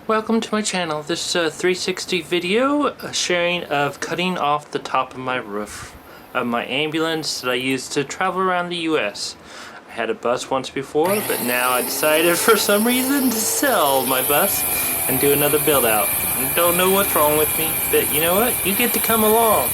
Welcome to my channel. This is a 360 video, a sharing of cutting off the top of my roof of my ambulance that I use to travel around the US. I had a bus once before, but now I decided for some reason to sell my bus and do another build out. I don't know what's wrong with me, but you know what? You get to come along.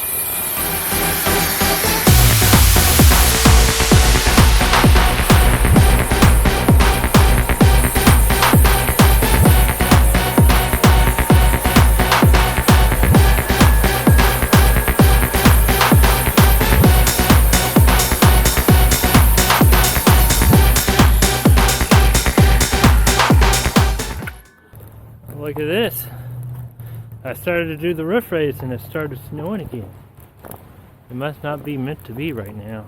Look at this. I started to do the roof raise and it started snowing again. It must not be meant to be right now.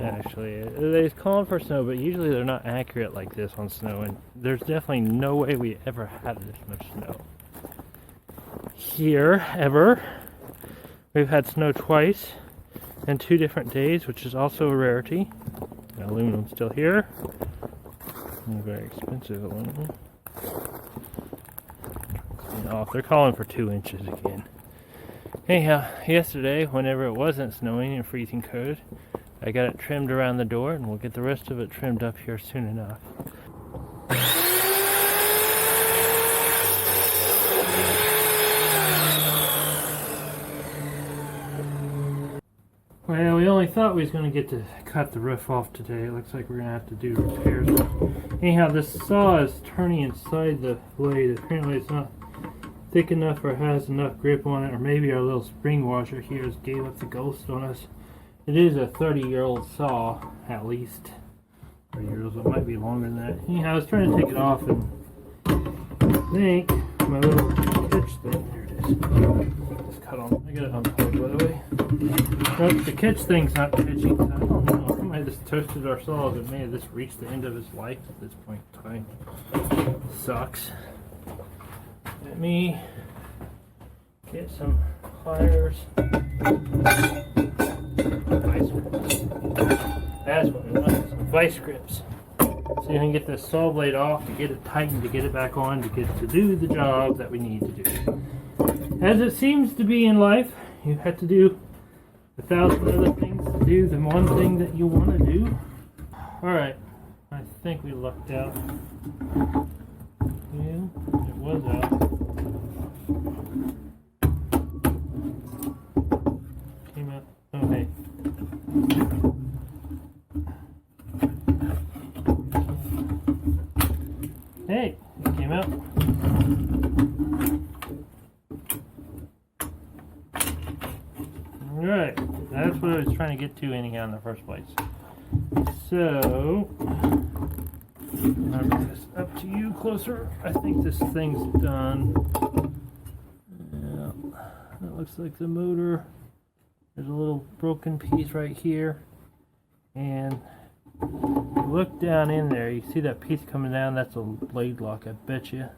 Actually, it's calling for snow, but usually they're not accurate like this on snow, and there's definitely no way we ever had this much snow here, ever. We've had snow twice in 2 different days, which is also a rarity. The aluminum's still here. Very expensive aluminum. Off. They're calling for 2 inches again. Anyhow, yesterday, whenever it wasn't snowing and freezing cold, I got it trimmed around the door, and we'll get the rest of it trimmed up here soon enough. Well, we only thought we was going to get to cut the roof off today. It looks like we're going to have to do repairs. Anyhow, this saw is turning inside the blade. Apparently it's not thick enough or has enough grip on it, or maybe our little spring washer here has gave up the ghost on us. It is a 30-year-old saw, at least. 30 years old, it might be longer than that. Anyhow, I was trying to take it off, and I think my little catch thing, there it is. It's cut on. I got it unplugged, by the way. Nope, the catch thing's not catching. So I don't know. Somebody just toasted our saw, but may have just reached the end of its life at this point in time. Sucks. Let me get some pliers. Vice grips. That's what we want, some vice grips. So you can get this saw blade off, to get it tightened, to get it back on, to do the job that we need to do. As it seems to be in life, you have to do 1,000 other things to do the one thing that you want to do. Alright, I think we lucked out. Yeah, it was out. Came out. Oh, hey. Hey, it came out. Alright, that's what I was trying to get to anyhow in the first place. So, I'll bring this up to you closer. I think this thing's done. Yeah, it looks like the motor. There's a little broken piece right here. And look down in there. You see that piece coming down? That's a blade lock, I bet you.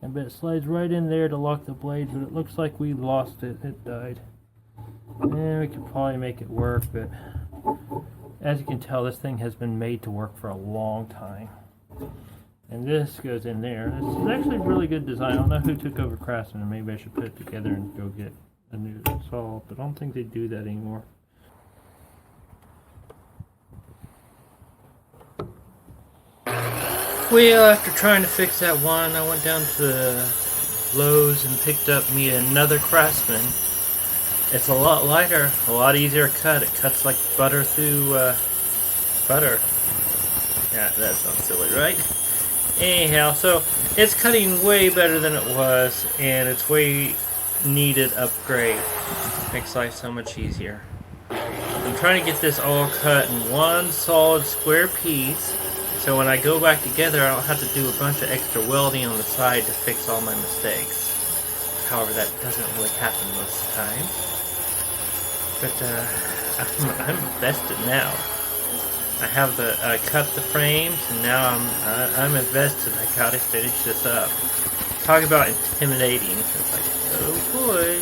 I bet it slides right in there to lock the blades, but it looks like we lost it. It died. And we could probably make it work, but as you can tell, this thing has been made to work for a long time. And this goes in there. This is actually a really good design. I don't know who took over Craftsman, and maybe I should put it together and go get a new saw, but I don't think they do that anymore. Well, after trying to fix that one, I went down to Lowe's and picked up me another Craftsman. It's a lot lighter, a lot easier to cut. It cuts like butter through butter. Yeah, that sounds silly, right? Anyhow, so it's cutting way better than it was, and it's way needed upgrade. Makes life so much easier. I'm trying to get this all cut in one solid square piece, so when I go back together, I don't have to do a bunch of extra welding on the side to fix all my mistakes. However, that doesn't really happen most of the time. But I'm invested now. I have cut the frames, and now I'm invested. I gotta finish this up. Talk about intimidating. It's like, oh boy.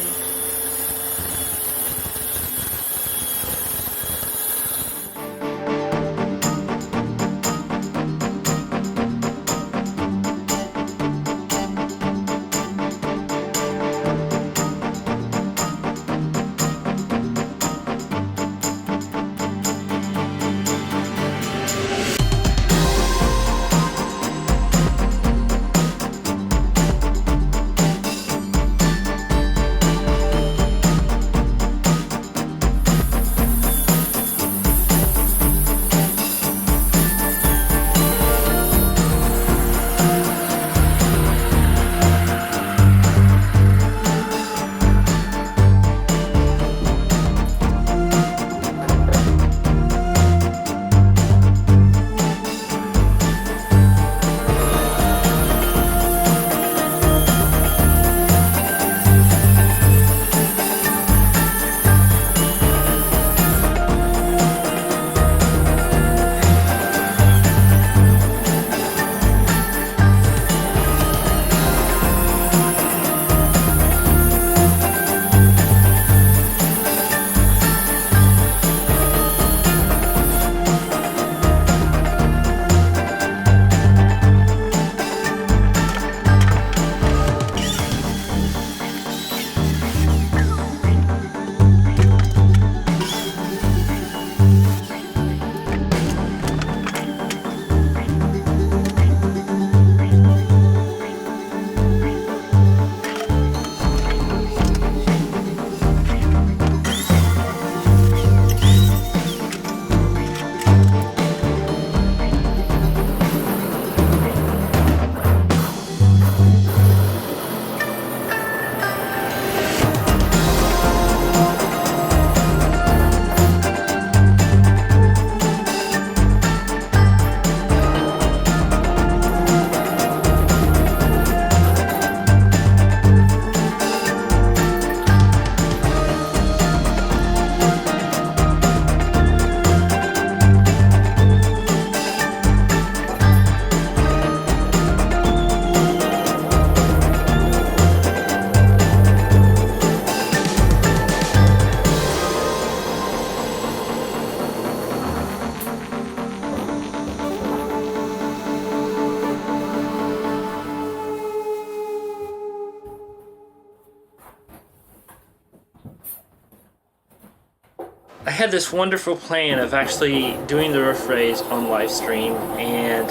I had this wonderful plan of actually doing the roof raise on live stream, and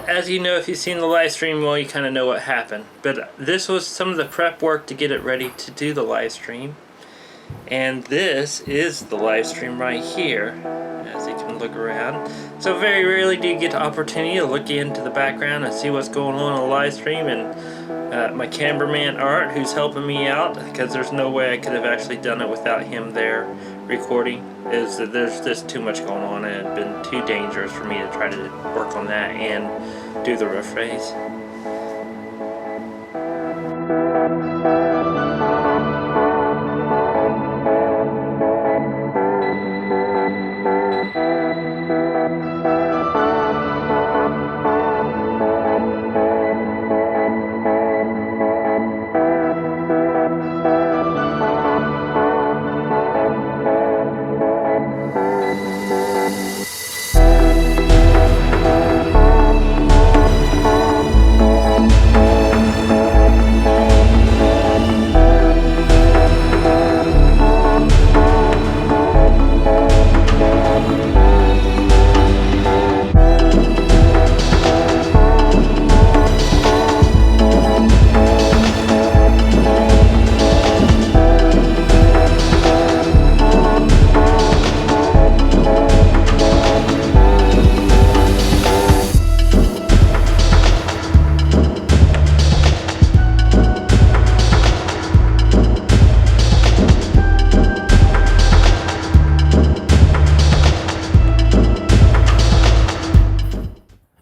as you know, if you've seen the live stream, well, you kind of know what happened. But this was some of the prep work to get it ready to do the live stream. And this is the live stream right here, as you can look around. So very rarely do you get the opportunity to look into the background and see what's going on the live stream. And my cameraman Art, who's helping me out, because there's no way I could have actually done it without him there recording, is that there's just too much going on, and it had been too dangerous for me to try to work on that and do the roof raise.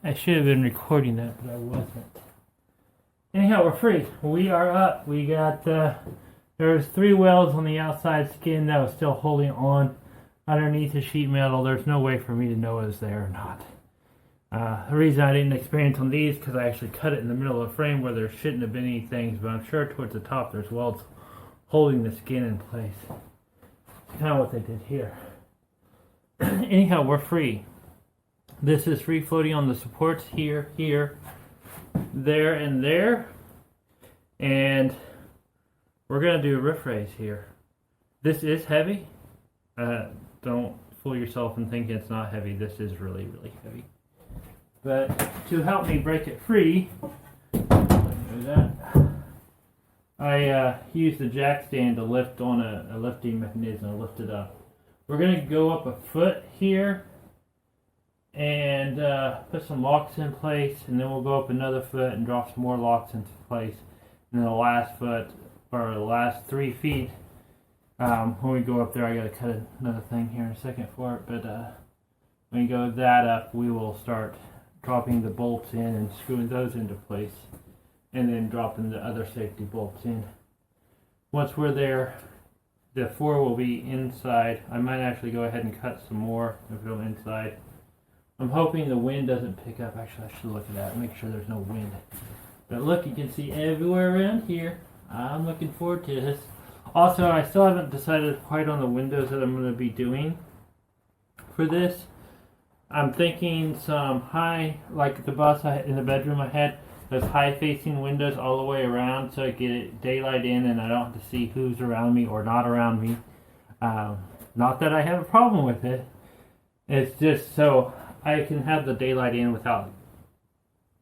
I should have been recording that, but I wasn't. Anyhow, we're free. We are up. We got, there's 3 welds on the outside skin that was still holding on underneath the sheet metal. There's no way for me to know it was there or not. The reason I didn't experience on these because I actually cut it in the middle of the frame where there shouldn't have been any things, but I'm sure towards the top there's welds holding the skin in place. Kind of what they did here. Anyhow, we're free. This is free floating on the supports here, here, there, and there. And we're going to do a roof raise here. This is heavy. Don't fool yourself and think it's not heavy. This is really, really heavy. But to help me break it free, I used the jack stand to lift on a lifting mechanism to lift it up. We're going to go up a foot here and put some locks in place, and then we'll go up another foot and drop some more locks into place. And then the last foot, or the last 3 feet, when we go up there, I gotta cut another thing here in a second for it, but when we go that up, we will start dropping the bolts in and screwing those into place, and then dropping the other safety bolts in. Once we're there, the 4 will be inside. I might actually go ahead and cut some more if it'll inside. I'm hoping the wind doesn't pick up. Actually, I should look at that, make sure there's no wind. But look, you can see everywhere around here. I'm looking forward to this. Also, I still haven't decided quite on the windows that I'm going to be doing for this. I'm thinking some high, like the bus in the bedroom I had, those high-facing windows all the way around so I get daylight in and I don't have to see who's around me or not around me. Not that I have a problem with it. It's just so I can have the daylight in without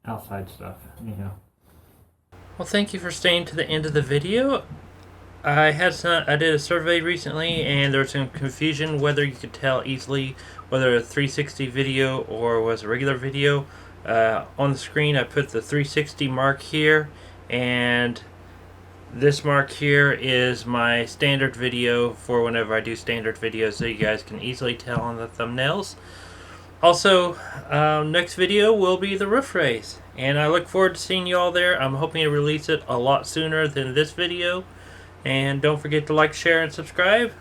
outside stuff, you know. Well, thank you for staying to the end of the video. I did a survey recently, and there was some confusion whether you could tell easily whether a 360 video or was a regular video. On the screen, I put the 360 mark here, and this mark here is my standard video for whenever I do standard videos, so you guys can easily tell on the thumbnails. Also, next video will be the roof raise, and I look forward to seeing you all there. I'm hoping to release it a lot sooner than this video, and don't forget to like, share, and subscribe.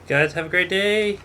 Guys, have a great day.